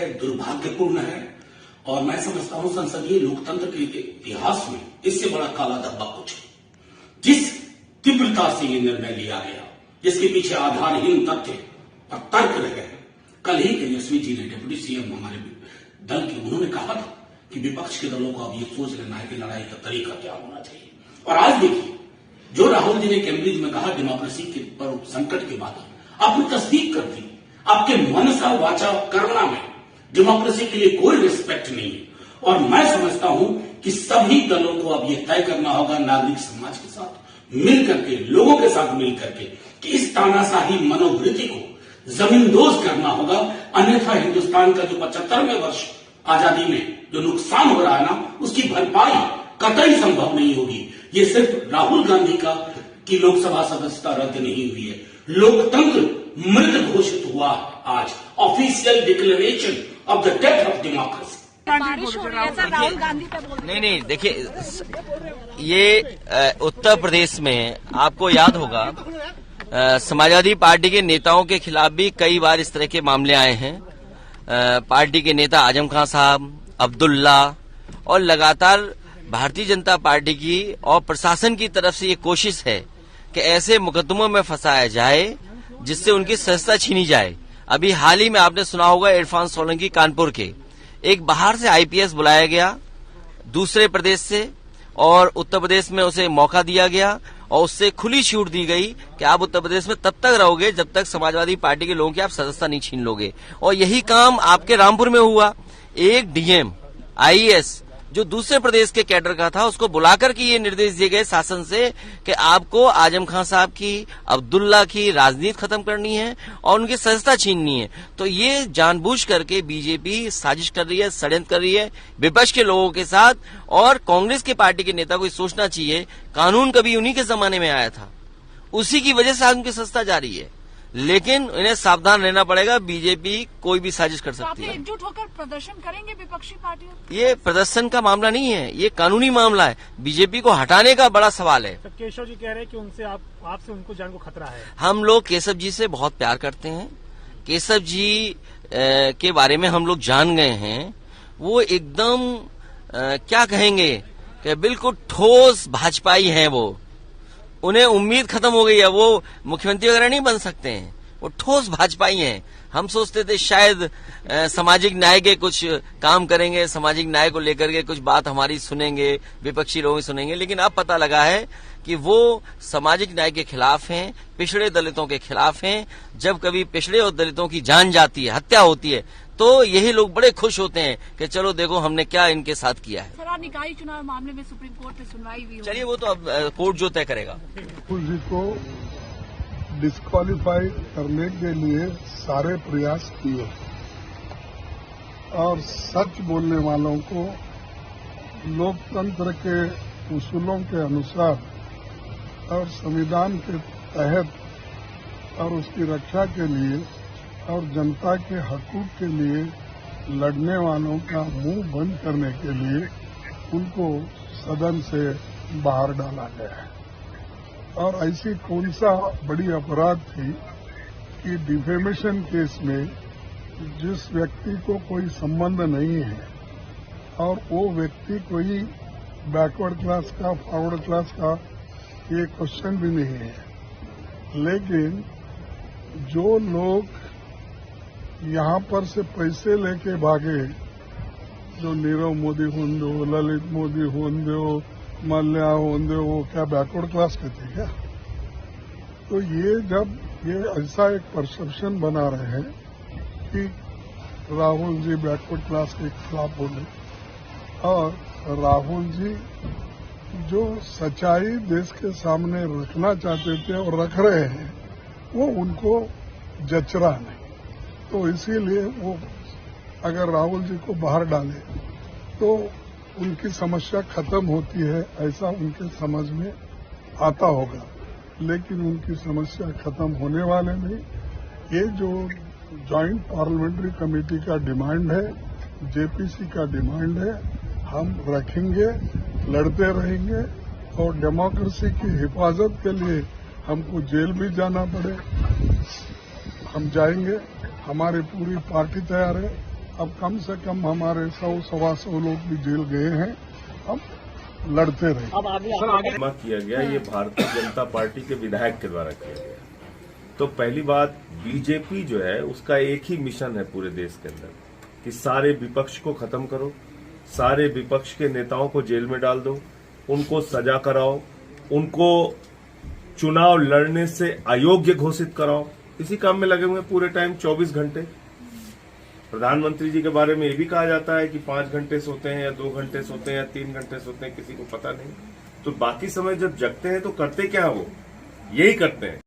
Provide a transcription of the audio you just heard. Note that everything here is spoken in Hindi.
है, दुर्भाग्यपूर्ण है और मैं समझता हूं संसदीय लोकतंत्र के इतिहास में इससे बड़ा काला धब्बा कुछ है। जिस तीव्रता से ये निर्णय लिया गया, जिसके पीछे आधारहीन तथ्य और तर्क रहे हैं। कल ही तेजस्वी जी ने, डिप्टी सीएम हमारे दल के, उन्होंने कहा था कि विपक्ष के दलों को अब ये सोच लेना है कि लड़ाई का तरीका क्या होना चाहिए। और आज देखिए, जो राहुल जी ने कैम्ब्रिज में कहा डेमोक्रेसी के पर संकट के बाद, आपने तस्दीक कर दी। आपके मनसा वाचा कर्मणा में डेमोक्रेसी के लिए कोई रिस्पेक्ट नहीं है। और मैं समझता हूं कि सभी दलों को अब यह तय करना होगा, नागरिक समाज के साथ मिल करके, लोगों के साथ मिल करके, कि इस तानाशाही मनोवृत्ति को जमींदोज करना होगा। अन्यथा हिंदुस्तान का जो 75वें वर्ष आजादी में जो नुकसान हो रहा है ना, उसकी भरपाई कतई संभव नहीं होगी। ये सिर्फ राहुल गांधी की लोकसभा सदस्यता रद्द नहीं हुई है, लोकतंत्र मृत घोषित हुआ आज। Official declaration of the death of democracy. Rahul Gandhi पे बोल नहीं, देखिए, ये उत्तर प्रदेश में आपको याद होगा, समाजवादी पार्टी के नेताओं के खिलाफ भी कई बार इस तरह के मामले आए हैं। पार्टी के नेता आजम खान साहब, अब्दुल्ला, और लगातार भारतीय जनता पार्टी की और प्रशासन की तरफ से ये कोशिश है कि ऐसे मुकदमों में फंसाया जाए जिससे उनकी सदस्यता छीनी जाए। अभी हाल ही में आपने सुना होगा, इरफान सोलंकी कानपुर के, एक बाहर से आईपीएस बुलाया गया दूसरे प्रदेश से, और उत्तर प्रदेश में उसे मौका दिया गया और उससे खुली छूट दी गई कि आप उत्तर प्रदेश में तब तक रहोगे जब तक समाजवादी पार्टी के लोगों की आप सदस्यता नहीं छीन लोगे। और यही काम आपके रामपुर में हुआ। एक डीएम आईएएस जो दूसरे प्रदेश के कैडर का था, उसको बुलाकर के ये निर्देश दिए गए शासन से कि आपको आजम खान साहब की, अब्दुल्ला की राजनीति खत्म करनी है और उनकी सदस्यता छीननी है। तो ये जानबूझ करके बीजेपी साजिश कर रही है, षड्यंत्र कर रही है विपक्ष के लोगों के साथ। और कांग्रेस के पार्टी के नेता को सोचना चाहिए, कानून कभी उन्हीं के जमाने में आया था, उसी की वजह से आज उनकी सदस्यता जारी है। लेकिन इन्हें सावधान रहना पड़ेगा, बीजेपी कोई भी साजिश कर सकती है। एकजुट होकर प्रदर्शन करेंगे विपक्षी पार्टियों? ये प्रदर्शन का मामला नहीं है, ये कानूनी मामला है। बीजेपी को हटाने का बड़ा सवाल है। तो केशव जी कह रहे हैं कि उनसे आपसे उनको जान को खतरा है। हम लोग केशव जी से बहुत प्यार करते हैं। केशव जी के बारे में हम लोग जान गए हैं, वो एकदम क्या कहेंगे कि बिल्कुल ठोस भाजपाई हैं। वो, उन्हें उम्मीद खत्म हो गई है, वो मुख्यमंत्री वगैरह नहीं बन सकते हैं, वो ठोस भाजपाई हैं। हम सोचते थे शायद सामाजिक न्याय के कुछ काम करेंगे, सामाजिक न्याय को लेकर के कुछ बात हमारी सुनेंगे, विपक्षी लोग सुनेंगे, लेकिन अब पता लगा है कि वो सामाजिक न्याय के खिलाफ हैं, पिछड़े दलितों के खिलाफ हैं। जब कभी पिछड़े और दलितों की जान जाती है, हत्या होती है, तो यही लोग बड़े खुश होते हैं कि चलो देखो हमने क्या इनके साथ किया है। सर, निकाय चुनाव मामले में सुप्रीम कोर्ट में सुनवाई हुई, चलिए वो तो अब कोर्ट जो तय करेगा। राहुल जी को डिस्क्वालीफाई करने के लिए सारे प्रयास किए और सच बोलने वालों को लोकतंत्र के उसूलों के अनुसार और संविधान के तहत और उसकी रक्षा के लिए और जनता के हकूक के लिए लड़ने वालों का मुंह बंद करने के लिए उनको सदन से बाहर डाला गया है। और ऐसी कौन सा बड़ी अपराध थी कि डिफेमेशन केस में जिस व्यक्ति को कोई संबंध नहीं है और वो व्यक्ति कोई बैकवर्ड क्लास का, फॉरवर्ड क्लास का, ये क्वेश्चन भी नहीं है, लेकिन जो लोग यहाँ पर से पैसे लेके भागे, जो नीरव मोदी होंदे हो, ललित मोदी होंदे हो, मल्ल्या होंदे हो, क्या बैकवर्ड क्लास के थे क्या? तो ये जब ये ऐसा एक परसेप्शन बना रहे हैं कि राहुल जी बैकवर्ड क्लास के खिलाफ बोले, और राहुल जी जो सच्चाई देश के सामने रखना चाहते थे और रख रहे हैं, वो उनको जच रहा नहीं। तो इसीलिए वो अगर राहुल जी को बाहर डाले तो उनकी समस्या खत्म होती है, ऐसा उनके समझ में आता होगा, लेकिन उनकी समस्या खत्म होने वाले नहीं। ये जो जॉइंट पार्लियामेंट्री कमेटी का डिमांड है, जेपीसी का डिमांड है, हम रखेंगे, लड़ते रहेंगे और डेमोक्रेसी की हिफाजत के लिए हमको जेल भी जाना पड़े, हम जाएंगे। हमारी पूरी पार्टी तैयार है, अब कम से कम हमारे 100-125 लोग भी जेल गए हैं। अब लड़ते रहे। अब आगे किया गया ये भारतीय जनता पार्टी के विधायक के द्वारा किया गया। तो पहली बात, बीजेपी जो है उसका एक ही मिशन है पूरे देश के अंदर कि सारे विपक्ष को खत्म करो, सारे विपक्ष के नेताओं को जेल में डाल दो, उनको सजा कराओ, उनको चुनाव लड़ने से अयोग्य घोषित कराओ। इसी काम में लगे हुए हैं पूरे टाइम 24 घंटे। प्रधानमंत्री जी के बारे में ये भी कहा जाता है कि 5 घंटे सोते हैं या 2 घंटे सोते हैं या 3 घंटे सोते हैं, किसी को पता नहीं। तो बाकी समय जब जगते हैं तो करते क्या वो? यही करते हैं